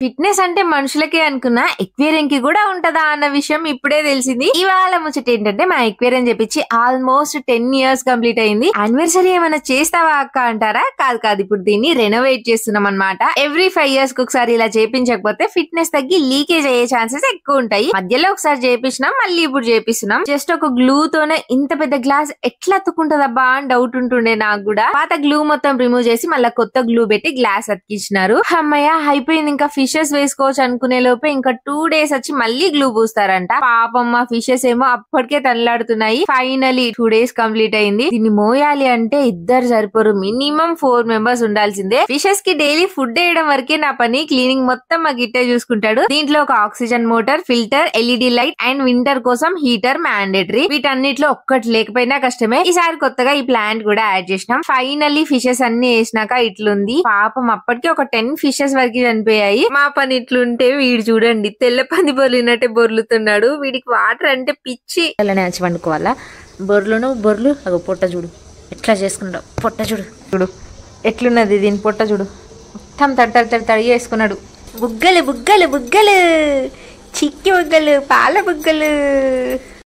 Fitness అంటే మనుషులకే అనుకున్నా ఎక్వేరియం కి కూడా ఉంటదా అన్న విషయం ఇప్పుడే తెలిసింది. ఇవాళ ముచ్చట ఏంటంటే మా ఎక్వేరియం చెప్పించి ఆల్మోస్ట్ 10 years కంప్లీట్ అయింది. యానివర్సరీ ఏమైనా చేస్తావా అక్క అంటారా? కాదు కాదు, ఇప్పుడు దీన్ని రెనోవేట్ చేస్తున్నాం అనమాట. ఎవ్రీ 5 years కి ఒకసారి ఇలా చేపించకపోతే ఫిట్నెస్ తగ్గి లీకేజ్ అయ్యే ఛాన్సెస్ ఎక్కువ ఉంటాయి. మధ్యలో ఒకసారి చేపించినాం, మళ్ళీ ఇప్పుడు చేపిస్తున్నాం. జస్ట్ ఒక గ్లూ తోనే ఇంత పెద్ద గ్లాస్ ఎట్లా అతుక్కుంటదబ్బా అని డౌట్ ఉంటుండే నాకు కూడా. పాత గ్లూ మొత్తం రిమూవ్ చేసి మళ్ళీ కొత్త గ్లూ పెట్టి గ్లాస్ అతికించినారు. అమ్మయ్య అయిపోయింది, ఇంకా ఫిషెస్ వేసుకోవచ్చు అనుకునే లోపే ఇంకా 2 days వచ్చి మళ్ళీ గ్లూ పూస్తారంట. పాపం మా ఫిషెస్ ఏమో అప్పటికే తనలాడుతున్నాయి. ఫైనలీ 2 days కంప్లీట్ అయింది. దీన్ని మోయాలి అంటే ఇద్దరు సరిపోరు, మినిమం 4 members ఉండాల్సిందే. ఫిషెస్ కి డైలీ ఫుడ్ వేయడం వరకే నా పని, క్లీనింగ్ మొత్తం మా గిట్టే చూసుకుంటాడు. దీంట్లో ఒక oxygen motor, filter, LED light and winter కోసం హీటర్ మ్యాండేటరీ. వీటన్నిటిలో ఒక్కటి లేకపోయినా కష్టమే. ఈసారి కొత్తగా ఈ ప్లాంట్ కూడా యాడ్ చేసినాం. ఫైనలీ ఫిషెస్ అన్ని వేసినాక ఇట్లుంది. పాపం అప్పటికి ఒక 10 fishes వరకు చనిపోయాయి. మా పని ఇట్లుంటే వీడు చూడండి తెల్ల పంది బొర్లినట్టే బొర్లుతున్నాడు. వీడికి వాటర్ అంటే పిచ్చి. అలానే వచ్చి వండుకోవాలా? బొర్లు అగో పొట్ట చూడు ఎట్లా చేసుకున్నాడు. పొట్ట చూడు చూడు ఎట్లున్నది, దీని పొట్ట చూడు మొత్తం తడి చేసుకున్నాడు. బుగ్గలు బుగ్గలు బుగ్గలు, చిక్కి బుగ్గలు, పాల బుగ్గలు.